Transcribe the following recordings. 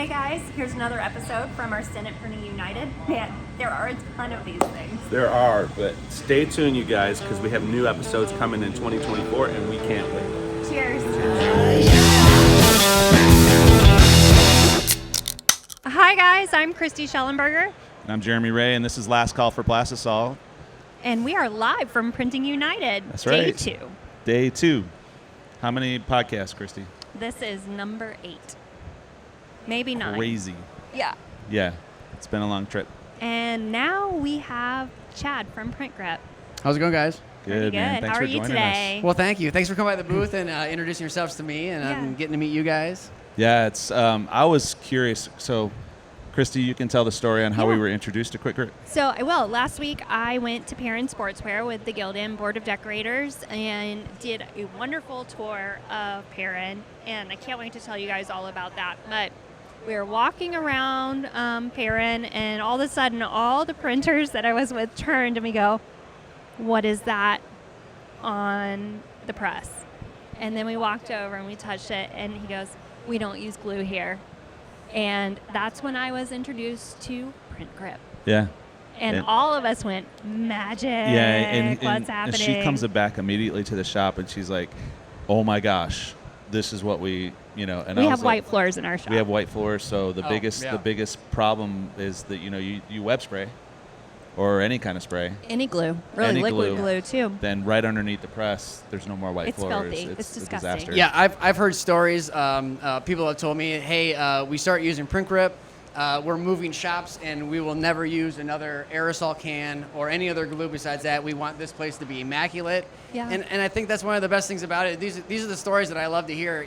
Hey guys, here's another episode from our stint at Printing United. Man, there are a ton of these things. There are, but stay tuned, you guys, because we have new episodes coming in 2024, and we can't wait. Cheers. Hi guys, I'm Christy Schellenberger. And I'm Jeremy Ray, and this is Last Call for Plastisol. And we are live from Printing United. That's right. Day 2. Day 2. How many podcasts, Christy? This is number 8. Maybe 9. Crazy. Yeah. Yeah, it's been a long trip. And now we have Chad from PrintGrip. How's it going, guys? Good, man. Thanks How for are you joining today? us. Well, thank you. Thanks for coming by the booth and introducing yourselves to me and getting to meet you guys. Yeah, it's. I was curious. So, Christy, you can tell the story on how we were introduced to PrintGrip. So, last week I went to Perrin Sportswear with the Gildan Board of Decorators and did a wonderful tour of Perrin, and I can't wait to tell you guys all about that. But we were walking around Perrin, and all of a sudden, all the printers that I was with turned, and we go, "What is that on the press?" And then we walked over and we touched it, and he goes, "We don't use glue here." And that's when I was introduced to PrintGrip. Yeah. And all of us went, magic, and what's happening? she comes back immediately to the shop, and she's like, "Oh my gosh, this is what we, And we I have was white like, floors in our shop. We have white floors, so the biggest yeah. the biggest problem is that you web spray, or any kind of spray. Any glue, really Any liquid glue. glue too. Then right underneath the press, there's no more white It's floors. filthy. It's a disgusting. disaster. Yeah, I've heard stories. People have told me, hey, we start using PrintGrip. We're moving shops, and we will never use another aerosol can or any other glue besides that. We want this place to be immaculate. Yeah. And I think that's one of the best things about it. These are the stories that I love to hear.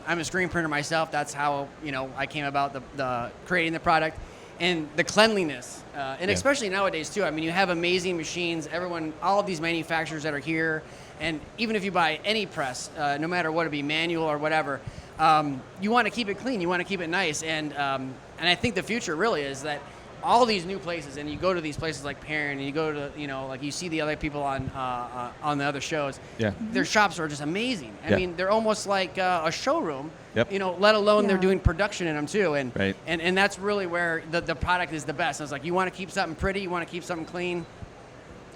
I'm a screen printer myself. That's how I came about the creating the product. And the cleanliness, especially nowadays too. I mean, you have amazing machines. All of these manufacturers that are here, and even if you buy any press, no matter what it be, manual or whatever, you want to keep it clean. You want to keep it nice. And I think the future really is that all these new places, and you go to these places like Perrin, and you go to like you see the other people on the other shows. Yeah. Their shops are just amazing. I Yeah. mean, they're almost like a showroom. Yep. Let alone they're Yeah. doing production in them too. And Right. and that's really where the product is the best. I was like, you want to keep something pretty, you want to keep something clean.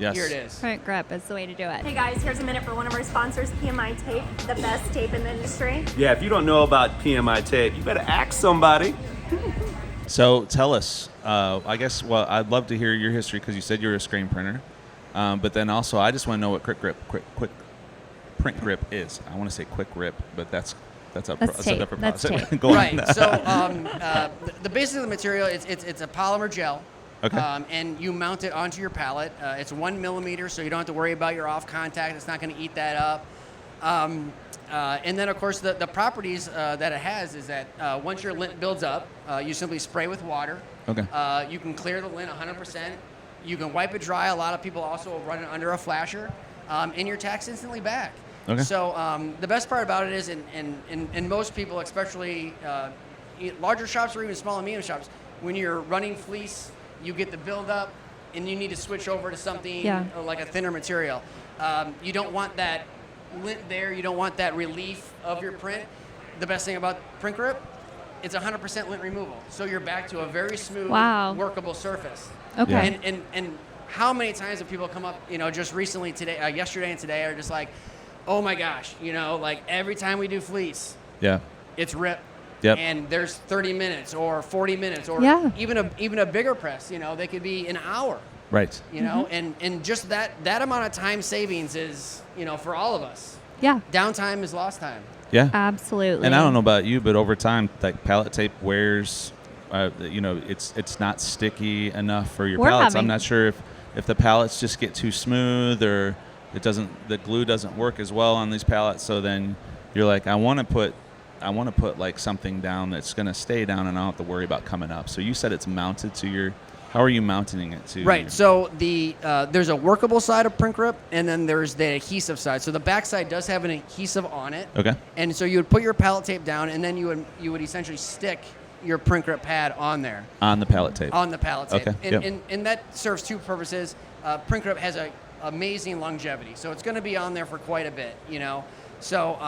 Yes. Here it is. PrintGrip is the way to do it. Hey guys, here's a minute for one of our sponsors, PMI Tape, the best tape in the industry. Yeah, if you don't know about PMI tape, you better ask somebody. So tell us, I'd love to hear your history because you said you're a screen printer. But then also, I just want to know what PrintGrip is. I want to say Quick Rip, but that's a different That's process. tape. Go on. Right. So the basic of the material, it's a polymer gel. Okay. And you mount it onto your pallet. It's 1 millimeter, so you don't have to worry about your off contact. It's not going to eat that up. And then, of course, the properties that it has is that once your lint builds up, you simply spray with water. Okay. You can clear the lint 100%. You can wipe it dry. A lot of people also will run it under a flasher, and your tack's instantly back. Okay. So the best part about it is, and most people, especially larger shops or even small and medium shops, when you're running fleece, you get the buildup, and you need to switch over to something like a thinner material. You don't want that lint there. You don't want that relief of your print. The best thing about PrintGrip, it's 100% lint removal. So you're back to a very smooth, workable surface. Okay. And how many times have people come up, just recently today, yesterday and today, are just like, oh my gosh, like every time we do fleece, Yeah. it's rip. Yep. And there's 30 minutes or 40 minutes or even a bigger press, they could be an hour. Right. And just that amount of time savings is, for all of us. Yeah. Downtime is lost time. Yeah. Absolutely. And I don't know about you, but over time, like pallet tape wears. It's not sticky enough for your pallets. I'm not sure if the pallets just get too smooth or the glue doesn't work as well on these pallets. So then you're like, I want to put like something down that's going to stay down and I don't have to worry about coming up. So you said it's mounted to your. How are you mounting it to? Right. So there's a workable side of PrintGrip, and then there's the adhesive side. So the back side does have an adhesive on it. Okay. And so you would put your pallet tape down, and then you would essentially stick your PrintGrip pad on there. On the pallet tape. On the pallet tape. Okay. And that serves two purposes. PrintGrip has a amazing longevity, so it's going to be on there for quite a bit. So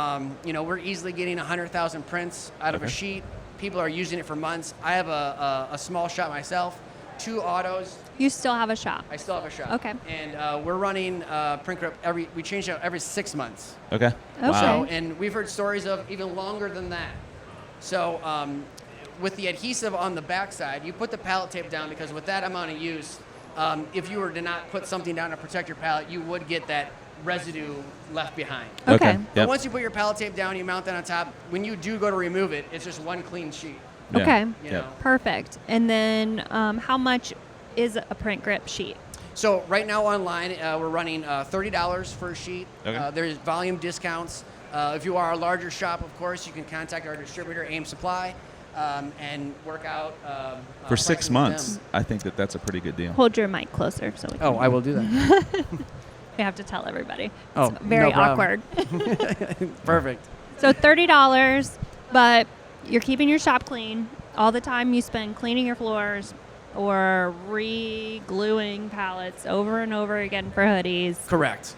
we're easily getting 100,000 prints out of a sheet. people are using it for months. I have a small shop myself, 2 autos. You still have a shop? I still have a shop. Okay. And we're running PrintGrip we change it out every 6 months. Okay. Okay. Wow. And we've heard stories of even longer than that. So with the adhesive on the backside, you put the pallet tape down because with that amount of use, if you were to not put something down to protect your pallet, you would get that residue left behind. Okay. Yep. But once you put your pallet tape down, you mount that on top. When you do go to remove it, it's just one clean sheet. Yeah. Okay. You Yep. know? Perfect. And then how much is a PrintGrip sheet? So right now online, we're running $30 for a sheet. Okay. There's volume discounts. If you are a larger shop, of course, you can contact our distributor, AIM Supply, and work out. For 6 pricing with months, them. I think that's a pretty good deal. Hold your mic closer so we can. Oh, I will do that. We have to tell everybody. It's Oh, very no problem. awkward. Perfect. So $30, but you're keeping your shop clean. All the time you spend cleaning your floors or re-gluing pallets over and over again for hoodies, Correct.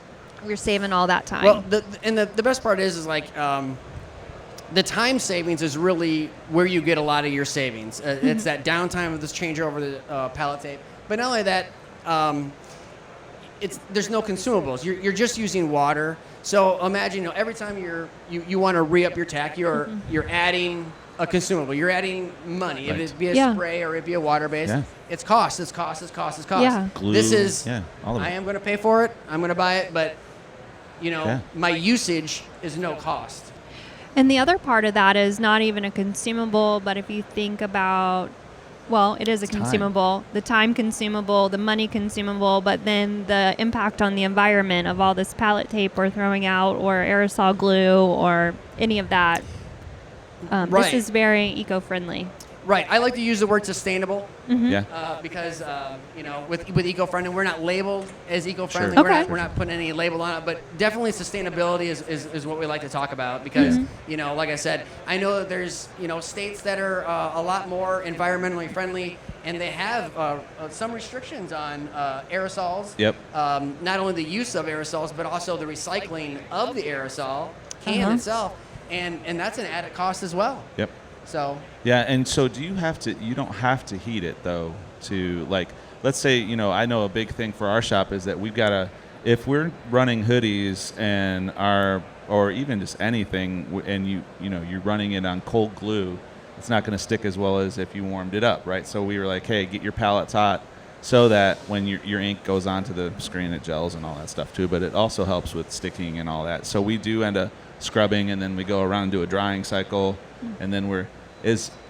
you're saving all that time. Well, the best part is like the time savings is really where you get a lot of your savings. It's that downtime of this changeover the pallet tape. But not only that, there's no consumables. You're just using water. So imagine every time you want to re-up your tack, you're adding a consumable. You're adding money. Right. If it be a spray or it be a water base, Yeah. it's cost. Yeah. Glue, This is all of it. I am going to pay for it. I'm going to buy it, but Yeah. my usage is no cost. And the other part of that is not even a consumable, but if you think about, well, it is a Time. consumable, the time consumable, the money consumable, but then the impact on the environment of all this pallet tape we're throwing out or aerosol glue or any of that. This Right. is very eco-friendly. Right. I like to use the word sustainable Yeah. because with eco-friendly, we're not labeled as eco-friendly. Sure. Okay. We're not putting any label on it, but definitely sustainability is what we like to talk about because like I said, I know that there's states that are a lot more environmentally friendly and they have some restrictions on aerosols. Yep. Not only the use of aerosols, but also the recycling of the aerosol can itself, and that's an added cost as well. Yep. So. Yeah, and so you don't have to heat it though to like, let's say, I know a big thing for our shop is that we've got if we're running hoodies and or even just anything and you're running it on cold glue, it's not going to stick as well as if you warmed it up, right? So we were like, hey, get your pallets hot so that when your ink goes onto the screen, it gels and all that stuff too, but it also helps with sticking and all that. So we do end up scrubbing and then we go around and do a drying cycle and then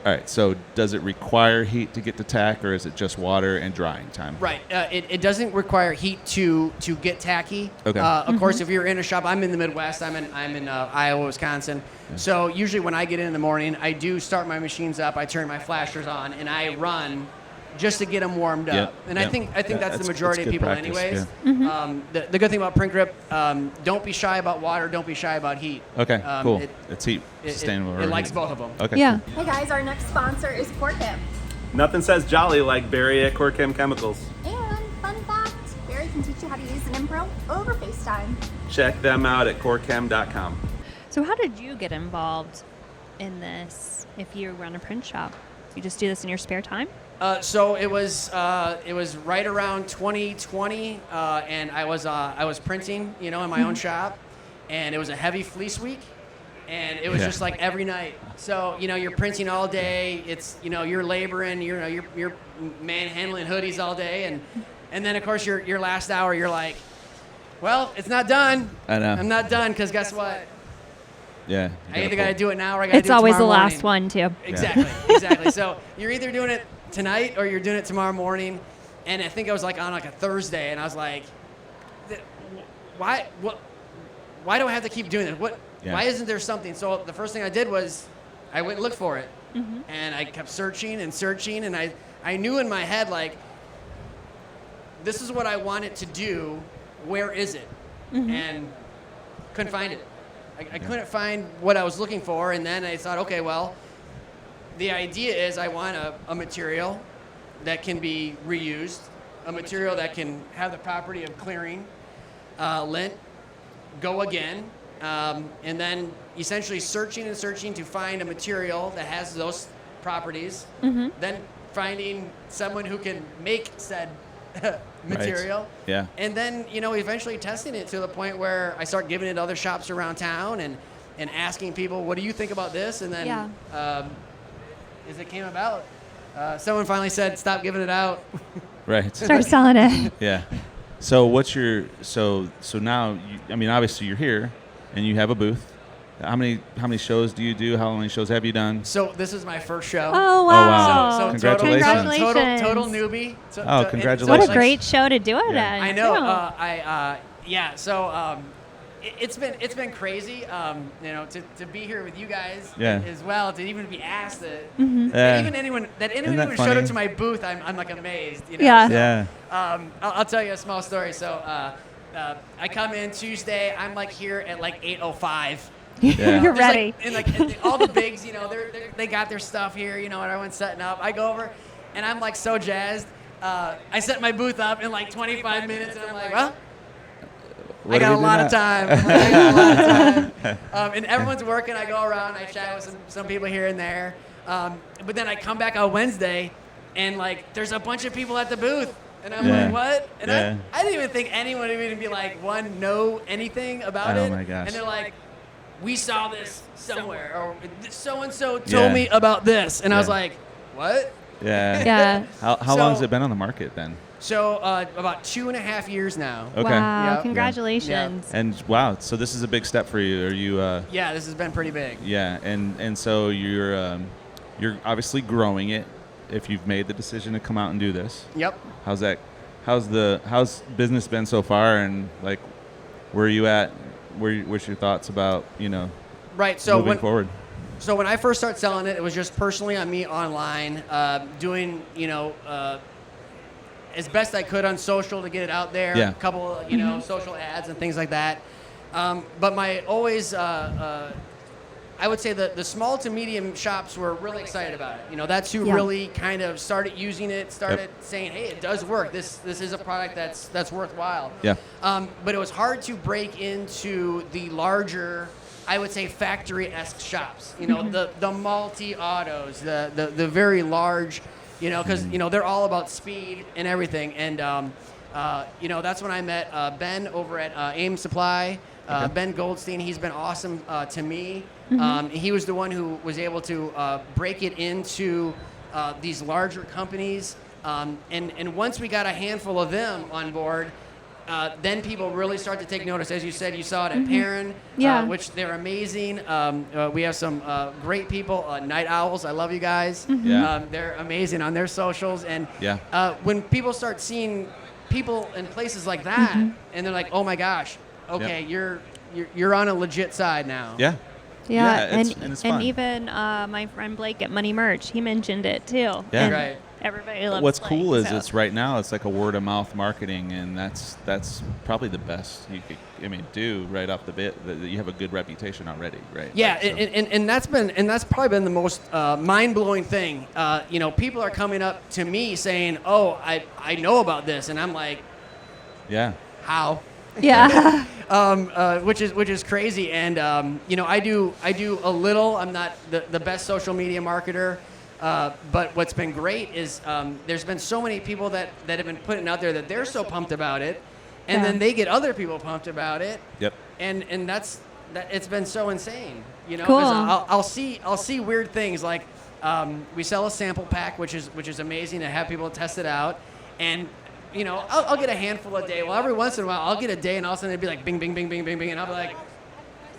all right, so does it require heat to get to tack, or is it just water and drying time? Right. It doesn't require heat to get tacky. Okay. Of course, if you're in a shop, I'm in the Midwest. I'm in Iowa, Wisconsin. Yeah. So usually when I get in the morning, I do start my machines up. I turn my flashers on, and I run just to get them warmed up. Yep, And yep. I think that's the majority of good people practice, anyways. yeah. The good thing about PrintGrip, don't be shy about water. Don't be shy about heat. Okay, cool. It- It's heat sustainable. It or likes heat. both of them. Okay. Yeah. cool. Hey guys, our next sponsor is Kerkenbush. Nothing says jolly like Barry at Corchem Chemicals. And fun fact, Barry can teach you how to use an Impro over FaceTime. Check them out at corchem.com. So how did you get involved in this if you run a print shop? You just do this in your spare time? So it was right around 2020, and I was printing, in my own shop, and it was a heavy fleece week, and it was Yeah. just like every night. So you're printing all day. It's you're laboring. You're manhandling hoodies all day, and then of course your last hour you're like, well, it's not done. I know. I'm not done because guess what? Yeah. I either got to do it now or I got to It's do it always the tomorrow last morning. one, too. Exactly. So you're either doing it tonight or you're doing it tomorrow morning. And I think I was like on like a Thursday, and I was like, why do I have to keep doing this? Yeah. Why isn't there something? So the first thing I did was I went and looked for it, and I kept searching, and I knew in my head like, this is what I want it to do. Where is it? And couldn't find it. I couldn't find what I was looking for, and then I thought, okay, well, the idea is I want a material that can be reused, a material that can have the property of clearing, lint, go again, and then essentially searching and searching to find a material that has those properties, then finding someone who can make said material. Right. Yeah. And then, eventually testing it to the point where I start giving it to other shops around town and asking people, what do you think about this? And then as it came about, someone finally said, stop giving it out. Right. Start selling it. Yeah. So what's your so now? Obviously you're here, and you have a booth. How many shows do you do? How many shows have you done? So this is my first show. Oh wow! So Congratulations. Total newbie. Congratulations! What a great show to do it at. I know. So it's been crazy. To be here with you guys as well. To even be asked that, even anyone who showed up to my booth, I'm like amazed. Yeah. I'll tell you a small story. So I come in Tuesday. I'm like here at like 8:05. Yeah. You're ready. And all the bigs, they got their stuff here, and everyone's setting up. I go over, and I'm like so jazzed. I set my booth up in like 25 minutes, and I'm like, well, I got a lot of time. And everyone's working. I go around, I chat with some people here and there. But then I come back on Wednesday, and like there's a bunch of people at the booth. And I'm like, what? And I didn't even think anyone would even be like, know anything about it. Oh my gosh. And they're like, we saw this somewhere, or so-and-so told me about this. And I was like, what? Yeah. Yeah. How long has it been on the market then? So about 2.5 years now. Okay. Wow! Yep. Congratulations. And wow, so this is a big step for you. Are you? Yeah, this has been pretty big. Yeah, and so you're obviously growing it. If you've made the decision to come out and do this. Yep. How's business been so far, and like, where are you at? What's your thoughts about Right. So moving forward? So when I first started selling it, it was just personally on me online, doing as best I could on social to get it out there. Yeah. A couple social ads and things like that. But I would say that the small to medium shops were really excited about it. That's who really kind of started using it, saying, hey, it does work. This is a product that's worthwhile. Yeah. But it was hard to break into the larger, I would say, factory-esque shops. The multi-autos, the very large, because, they're all about speed and everything. And, that's when I met Ben over at AIM Supply. Ben Goldstein, he's been awesome to me. He was the one who was able to break it into these larger companies. And once we got a handful of them on board, then people really start to take notice. As you said, you saw it at Perrin, which they're amazing. We have some great people, Night Owls. I love you guys. They're amazing on their socials. And when people start seeing people in places like that, and they're like, oh my gosh, okay, you're on a legit side now. Yeah, it's fun. And even my friend Blake at Money Merch, he mentioned it too. Yeah. And right. Everybody loves What's Blake, cool is so. it's right now it's like a word of mouth marketing, and that's probably the best you could do right off the bat. That you have a good reputation already, right? Yeah, like, so. and that's probably been the most mind blowing thing. People are coming up to me saying, "Oh, I know about this," and I'm like, "Yeah, how?" Yeah. Which is crazy, and I do a little. I'm not the best social media marketer, but what's been great is there's been so many people that have been putting out there that they're so pumped about it, and then they get other people pumped about it. Yep. And it's been so insane, Cool. 'cause I'll see weird things like we sell a sample pack, which is amazing to have people test it out, and I'll get a handful a day. Well, every once in a while, I'll get a day, and all of a sudden it'd be like, bing, bing, bing, bing, bing, bing, and I'll be like,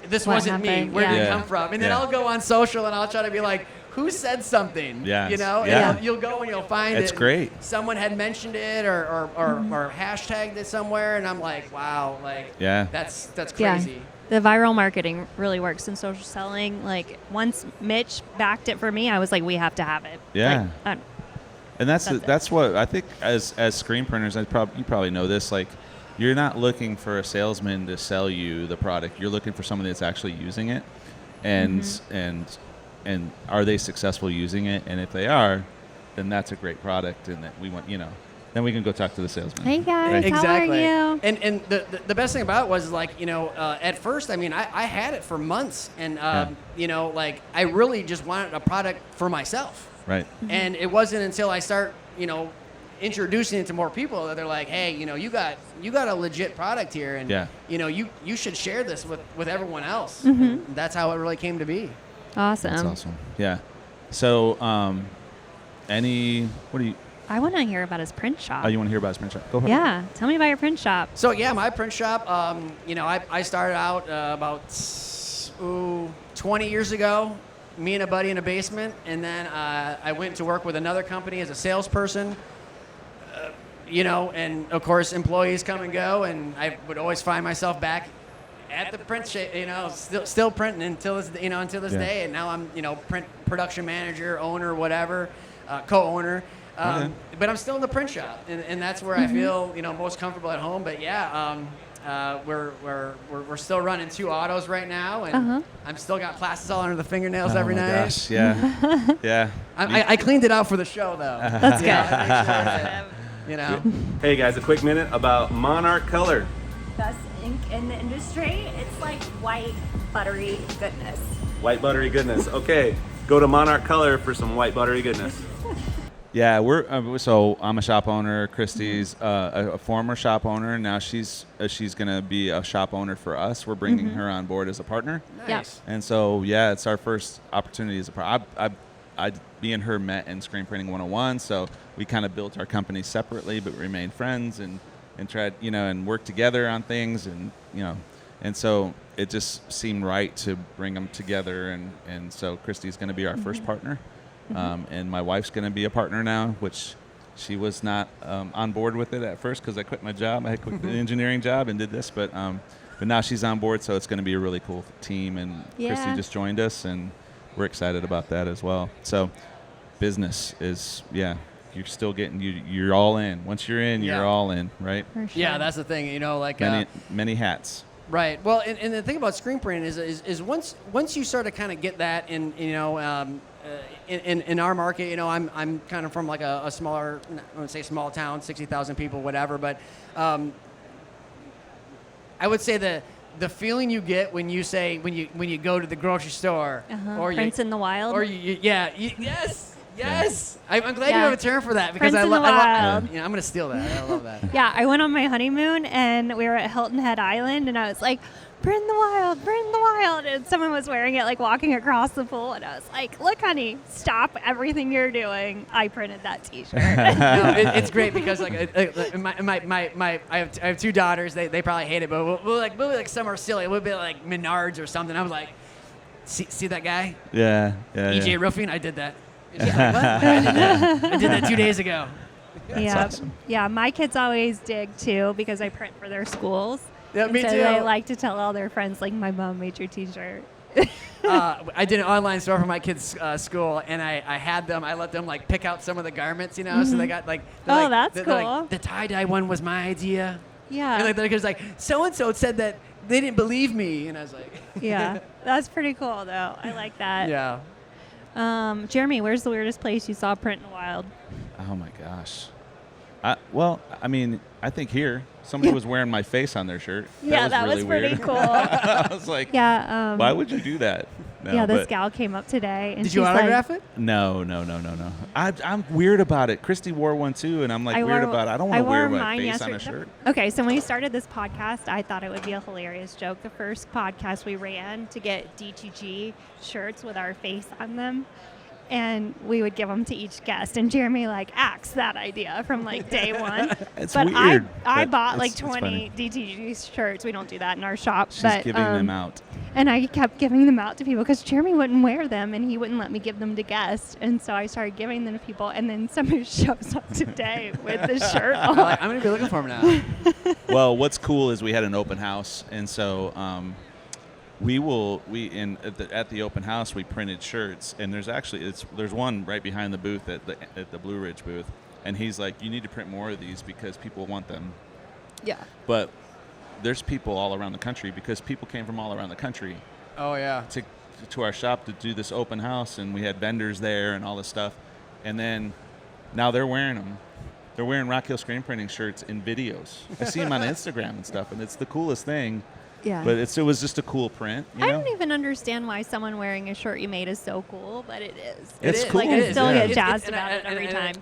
this What wasn't me. happened? Where did it Yeah. come from? And then Yeah. I'll go on social, and I'll try to be like, who said something? Yes. And you'll go and you'll find It's it. great. Someone had mentioned it or hashtagged it somewhere, and I'm like, wow, that's crazy. The viral marketing really works in social selling. Like once Mitch backed it for me, I was like, we have to have it. Yeah. Like, And that's what I think as screen printers, you probably know this, like you're not looking for a salesman to sell you the product. You're looking for somebody that's actually using it, and are they successful using it? And if they are, then that's a great product, and that we want, then we can go talk to the salesman. Hey guys, Right? Exactly. how are you? And the best thing about it was like, at first, I had it for months, and I really just wanted a product for myself. Right. And it wasn't until I start, introducing it to more people that they're like, hey, you got a legit product here, and you should share this with everyone else. And that's how it really came to be. Awesome. That's awesome. Yeah. So, I want to hear about his print shop. Oh, you want to hear about his print shop? Go ahead. Yeah. Tell me about your print shop. So yeah, my print shop. I started out about 20 years ago. Me and a buddy in a basement, and then I went to work with another company as a salesperson. And of course employees come and go, and I would always find myself back at the print still printing until this day. And now I'm print production manager, owner, whatever, co-owner. But I'm still in the print shop, and that's where I feel most comfortable at home. But yeah, we're still running 2 autos right now, and I'm still got Plastisol under the fingernails every night. Gosh, yeah, yeah. I cleaned it out for the show though. That's good. Hey guys, a quick minute about Monarch Color. Best ink in the industry. It's like white, buttery goodness. White buttery goodness. Okay, go to Monarch Color for some white buttery goodness. Yeah, so I'm a shop owner. Christy's a former shop owner. Now she's gonna be a shop owner for us. We're bringing her on board as a partner. Nice. And so it's our first opportunity as a partner. Me and her met in Screen Printing 101, so we kind of built our company separately, but remained friends and tried and worked together on things, and so it just seemed right to bring them together, and so Christy's going to be our first partner. And my wife's going to be a partner now, which she was not on board with it at first because I quit my job. I had quit the engineering job and did this, but now she's on board, so it's going to be a really cool team. And Christy just joined us, and we're excited about that as well. So business is, you're still you're all in. Once you're in, you're all in, right? For sure. Yeah, that's the thing. Many hats. Right. Well, and the thing about screen printing is once you start to kind of get that in our market, I'm kind of from like a smaller, I wouldn't say small town, 60,000 people, whatever, but I would say the feeling you get when you go to the grocery store or Prints in the wild. or yes. I'm glad you have a term for that because Prints in the wild. I'm gonna steal that. I love that. Yeah, I went on my honeymoon and we were at Hilton Head Island and I was like, print in the wild, and someone was wearing it like walking across the pool and I was like, look honey, stop everything you're doing. I printed that t-shirt. It's great because I have 2 daughters. They probably hate it, but we'll be like some are silly. We'll be like Menards or something. I was like, see that guy? Yeah. EJ Roofing, I did that. She's like, what? I did that 2 days ago. That's awesome. Yeah, my kids always dig too because I print for their schools. Yeah, me so too. They like to tell all their friends, like, my mom made your t-shirt. I did an online store for my kids' school, and I let them like pick out some of the garments, so they got like. That's they're cool. Like, the tie-dye one was my idea. Yeah. And the kids like, so-and-so said that they didn't believe me, and I was like. Yeah, that's pretty cool though. I like that. Yeah. Jeremy, where's the weirdest place you saw print in the wild? Oh my gosh. I think here somebody was wearing my face on their shirt. That was really pretty weird. cool. I was like, why would you do that? No, this gal came up today. And did you autograph it? No. I'm weird about it. Christy wore one too, and I'm like weird about it. I don't want to wear my face on a shirt. Okay, so when we started this podcast, I thought it would be a hilarious joke. The first podcast we ran to get DTG shirts with our face on them. And we would give them to each guest. And Jeremy axed that idea from day one. It's but weird. I bought 20 DTG shirts. We don't do that in our shop. She's giving them out. And I kept giving them out to people because Jeremy wouldn't wear them and he wouldn't let me give them to guests. And so I started giving them to people. And then somebody shows up today with the shirt on. I'm going to be looking for them now. Well, what's cool is we had an open house. And so at the open house we printed shirts, and there's one right behind the booth at the Blue Ridge booth, and he's like, you need to print more of these because people want them. Yeah. But there's people all around the country because people came from all around the country. Oh yeah. To our shop to do this open house, and we had vendors there and all this stuff, and then now they're wearing them. They're wearing Rock Hill Screen Printing shirts in videos. I see them on Instagram and stuff, and it's the coolest thing. Yeah. But it was just a cool print. You I know? don't even understand why someone wearing a shirt you made is so cool, but it is. It's cool. Like, I still yeah. get jazzed about it every time.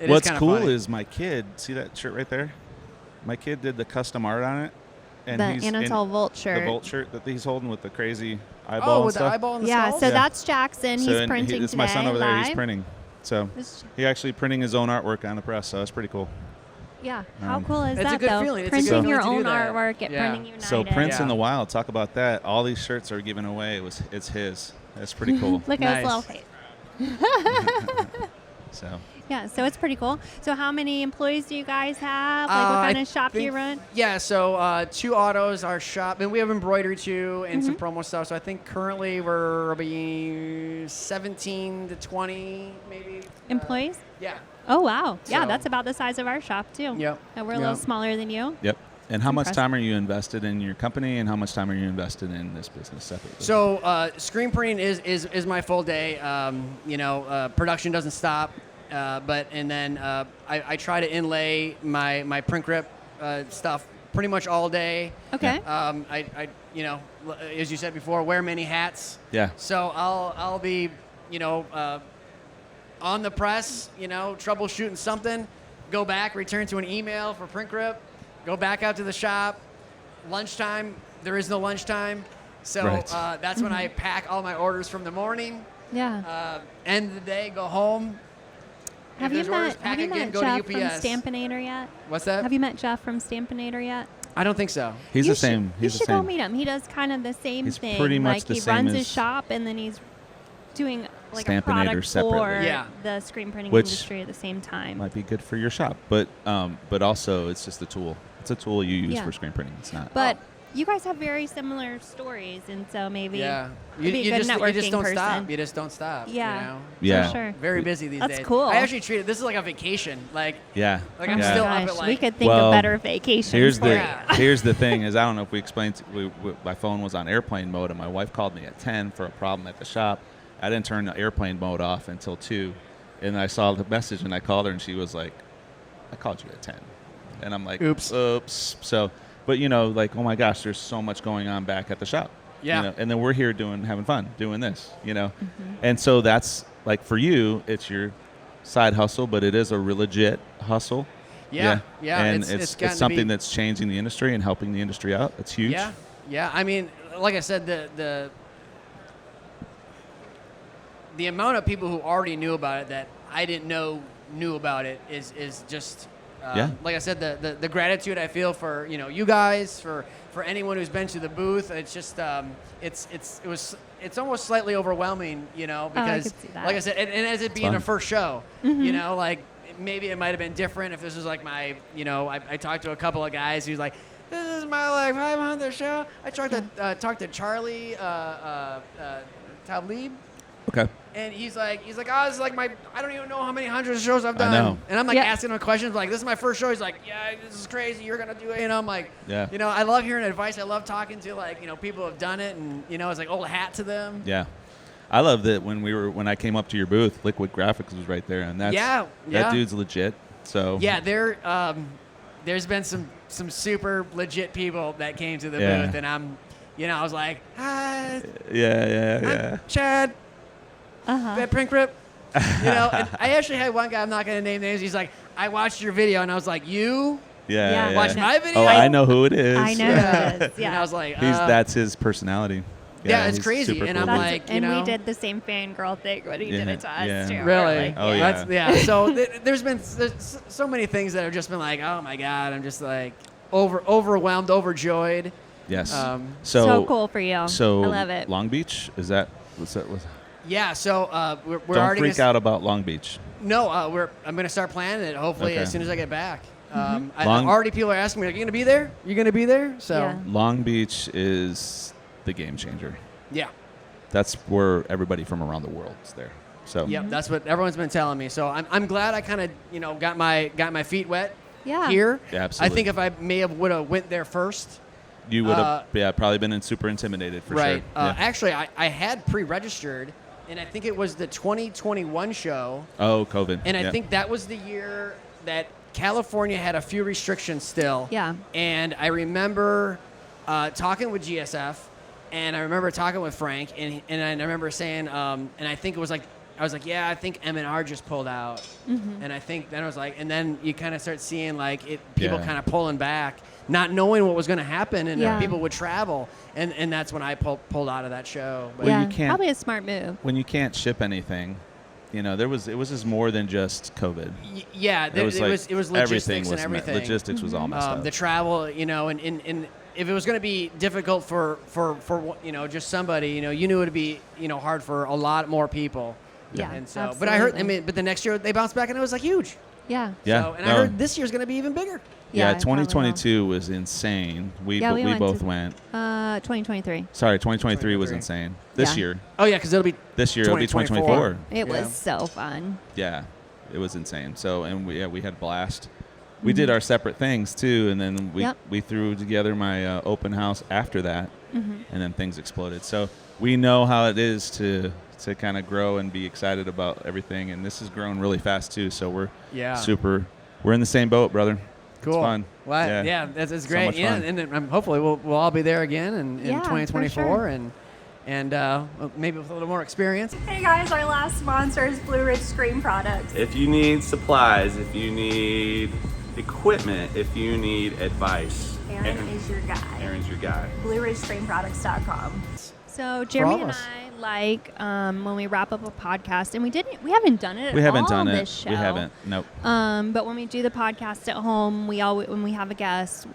What's kinda cool funny. is my kid. See that shirt right there? My kid did the custom art on it. And The he's Anatole Volt shirt. The Volt shirt that he's holding with the crazy eyeball and with stuff. the eyeball and the Yeah, skulls? so Yeah. that's Jackson. So He's and printing it's today. my son over there. He's live. printing. So This- he actually printing his own artwork on the press. So that's pretty cool. Yeah, how cool is It's a that good though? feeling. It's a good Printing feeling your to do own that. artwork at Yeah. Printing United. So Prince in Yeah. the Wild. Talk about that. All these shirts are given away. It's his. That's pretty cool. Look at his Nice. little face. So Yeah, so it's pretty cool. So how many employees do you guys have? Like what kind of shop do you run? Yeah, so 2 autos, our shop, and we have embroidery too, and some promo stuff. So I think currently we're be 17 to 20, maybe. Employees? Yeah. Oh wow. Yeah, So- that's about the size of our shop too. Yep. And we're a little smaller than you. yep. And how much impressive. time are you invested in your company, and how much time are you invested in this business separately? So screen printing is my full day. Production doesn't stop, and then I try to inlay my PrintGrip stuff pretty much all day. Okay. I as you said before, wear many hats. Yeah. So I'll be on the press, troubleshooting something, go back, return to an email for PrintGrip, go back out to the shop. Lunchtime, there is no lunchtime. So Right. that's when I pack all my orders from the morning. Yeah. End of the day, go home. Have if you there's orders, met pack again, go Jeff to from UPS. Stampinator yet? What's that? Have you met Jeff from Stampinator yet? I don't think so. He's You the same. should- He's you the should go same. meet him. He does kind of the same He's thing. pretty much like the he same runs as his shop and then he's doing like a Stampinator product separately. for Yeah. the screen printing Which industry at the same time. Might be good for your shop, but also it's just a tool. It's a tool you use Yeah. for screen printing. It's not. But you guys have very similar stories, and so maybe Yeah. you'd be a good networking you just don't person. stop. You just don't stop. Yeah. You know? Yeah. For sure. Very busy these That's days. cool. I actually treat it. This is like a vacation. Like Yeah. I'm yeah. still Gosh, up at like. we could think Well, of better vacations. Here's for the you. here's the thing is I don't know if we explained my phone was on airplane mode and my wife called me at 10 for a problem at the shop. I didn't turn the airplane mode off until 2, and I saw the message and I called her and she was like, "I called you at 10," and I'm like, Oops. So, but like, oh my gosh, there's so much going on back at the shop. Yeah. And then we're here having fun doing this. And so that's like for you, it's your side hustle, but it is a real legit hustle. Yeah. And It's it's gotten to something be- that's changing the industry and helping the industry out. It's huge. Yeah. I mean, like I said, the amount of people who already knew about it that I didn't know knew about it is just like I said, the gratitude I feel for you guys, for anyone who's been to the booth. It's just it's almost slightly overwhelming, because could see that. like I said, and as it being fun. a first show, like maybe it might have been different if this was like my I talked to a couple of guys who's like, this is my like 500th show. I talked to Charlie Tablib. Okay. And he's like, oh, this is like I don't even know how many hundreds of shows I've done. know. And I'm like Yeah. asking him questions like, this is my first show. He's like, yeah, this is crazy. You're gonna do it. I'm like, Yeah. I love hearing advice. I love talking to people who have done it, and it's like old hat to them. Yeah. I love that when I came up to your booth, Liquid Graphics was right there, and Yeah. that dude's legit. So Yeah, there's been some super legit people that came to the Yeah. booth, and I was like, hi, yeah. I'm Chad. At PrintGrip, and I actually had one guy, I'm not going to name names, he's like, I watched your video, and I was like, you Yeah. watched my video? Oh, I know who it is. I know who it is. And I Yeah. was like, That's his personality. Yeah, it's he's crazy, super and cool I'm dude. like, and we did the same fangirl thing when he did it to us Yeah. too. really? Like, Oh, yeah. yeah. So there's so many things that have just been like, oh my God, I'm just like overwhelmed, overjoyed. Yes. So cool for you. So I love it. Long Beach, is that what's that? Yeah, so we're Don't already freak out about Long Beach. No, I'm gonna start planning it. Hopefully, Okay. as soon as I get back. Mm-hmm. Already people are asking me, "Are you gonna be there? You gonna be there?" So Yeah. Long Beach is the game changer. yeah. That's where everybody from around the world is there. So Yep, that's what everyone's been telling me. So I'm glad I kind of got my feet wet Yeah. here. Yeah, absolutely. I think if I would have went there first. you would have probably been super intimidated for Right. sure. Yeah. Actually, I had pre-registered, and I think it was the 2021 show. Oh, COVID. And I Yeah. think that was the year that California had a few restrictions still. Yeah. And I remember talking with GSF, and I remember talking with Frank, and I remember saying, and I think it was like, I was like, yeah, I think M&R just pulled out. Mm-hmm. And I think then I was like, and then you kind of start seeing like people kind of pulling back, not knowing what was going to happen, and that people would travel. And that's when I pulled out of that show. But Yeah, you can't, probably a smart move. when you can't ship anything, you know, it was just more than just COVID. Yeah, it was logistics and everything. Logistics was all messed up. The travel, you know, and if it was going to be difficult for you know, just somebody, you know, you knew it would be, you know, hard for a lot more people. Yeah, And so, absolutely. but I heard, but the next year they bounced back and it was like huge. Yeah. Yeah. So, and I heard this year's going to be even bigger. Yeah, it probably 2022 was insane. We both went. 2023. Sorry, 2023 was insane. This year. Oh yeah, because it'll be 2024. It was so fun. Yeah, it was insane. So, and we had a blast. We did our separate things too, and then we threw together my open house after that, and then things exploded. So we know how it is to kind of grow and be excited about everything, and this has grown really fast too. So we're we're in the same boat, brother. Cool. It's fun. Well, yeah, that's great. much fun. And hopefully we'll all be there again in 2024, sure. and maybe with a little more experience. Hey guys, our last sponsor is Blue Ridge Screen Products. If you need supplies, if you need equipment, if you need advice, Aaron is your guy. Aaron's your guy. BlueRidgeScreenProducts.com. So Jeremy and I like when we wrap up a podcast, and we haven't done it at all this show. We haven't. Nope. But when we do the podcast at home, when we have a guest,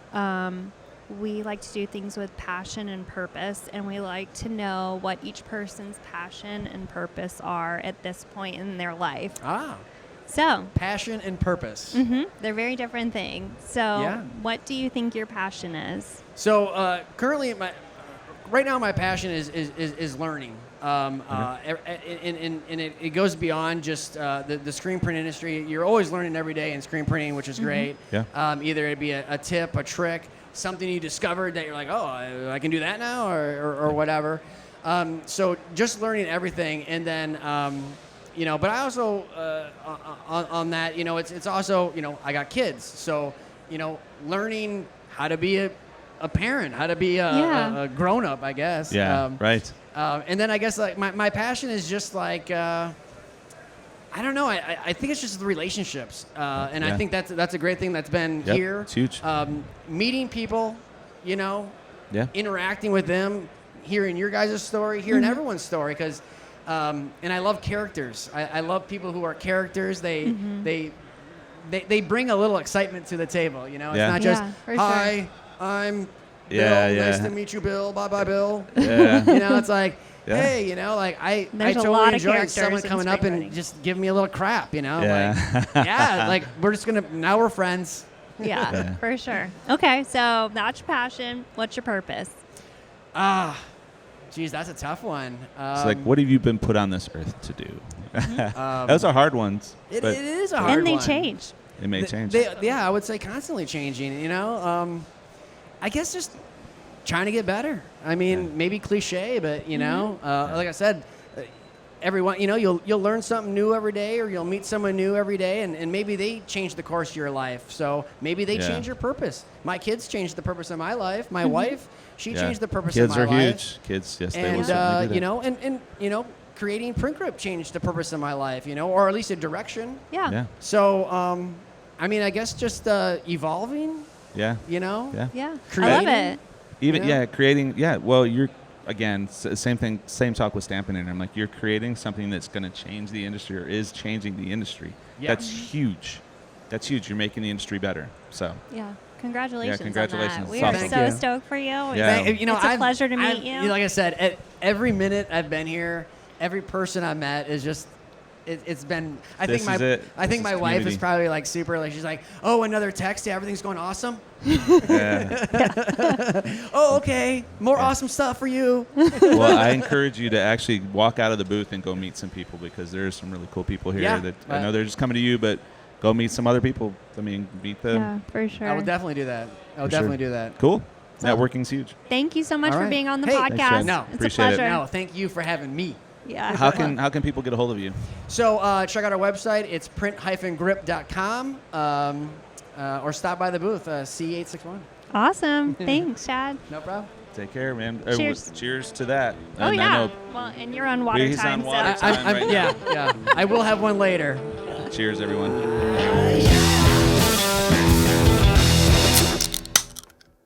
we like to do things with passion and purpose, and we like to know what each person's passion and purpose are at this point in their life. So Passion and purpose. They're very different things. So what do you think your passion is? So currently, right now my passion is learning. And it goes beyond just the screen print industry. You're always learning every day in screen printing, which is great. Yeah. Either it be a tip, a trick, something you discovered that you're like, oh, I can do that now, or whatever. So just learning everything, and then you know. But I also on that, you know, it's also, you know, I got kids, so you know, learning how to be a parent, how to be a grown up, I guess. Yeah. Right. And then I guess like my passion is just like I don't know. I think it's just the relationships, and I think that's a great thing that's been here. It's huge. Meeting people, you know, interacting with them, hearing your guys' story, hearing everyone's story, because and I love characters. I love people who are characters. They bring a little excitement to the table. You know, it's not just hi. Sure. I'm Bill. Nice to meet you, Bill. Bye, Bill. Yeah. You know, it's like, hey, you know, like I totally enjoy someone coming up and just giving me a little crap, you know? Yeah. Like, like now we're friends. Yeah, for sure. Okay, so that's your passion. What's your purpose? Geez, that's a tough one. It's like, what have you been put on this earth to do? Those are hard ones. It is a hard one. And they change. It may change. I would say constantly changing, you know? I guess just trying to get better. I mean, maybe cliche, but you know, like I said, everyone, you know, you'll learn something new every day, or you'll meet someone new every day, and maybe they change the course of your life. So maybe they change your purpose. My kids changed the purpose of my life. My wife, she changed the purpose of my life. Kids are huge. Kids, yes, they will certainly do that. You know, and you know, creating PrintGrip changed the purpose of my life. You know, or at least a direction. Yeah. So, I mean, I guess just evolving. Yeah. You know? Yeah. Creating. I love it. Even, You know? creating, well, you're, again, same thing, same talk with Stampin' In. I'm like, you're creating something that's going to change the industry, or is changing the industry. Yeah. That's huge. That's huge. You're making the industry better. So. Yeah. Congratulations. Congratulations. On that. We It's are awesome. so Thank you. stoked for you. Yeah. You know, It's a pleasure to meet you. Like I said, at every minute I've been here, every person I met is just. It's been. I think my wife community. is probably like super. Like she's like, oh, another text. Yeah, everything's going awesome. Yeah. Oh, okay. More awesome stuff for you. Well, I encourage you to actually walk out of the booth and go meet some people, because there's some really cool people here that I know they're just coming to you, but go meet some other people. I mean, meet them. Yeah, for sure. I will definitely do that. Do that. Cool. So- Networking's huge. Thank you so much All for right. being on the Hey, podcast. Thanks, Jen. No, it's appreciate a it. pleasure. No, thank you for having me. Yeah. How can people get a hold of you? So check out our website. It's print-grip.com. or stop by the booth, C861. Awesome. Thanks, Chad. No problem. Take care, man. Cheers. Cheers to that. Oh, And I yeah. know Well, and you're on water He's time. on water so. time right now. Yeah. I will have one later. Cheers, everyone. Yeah.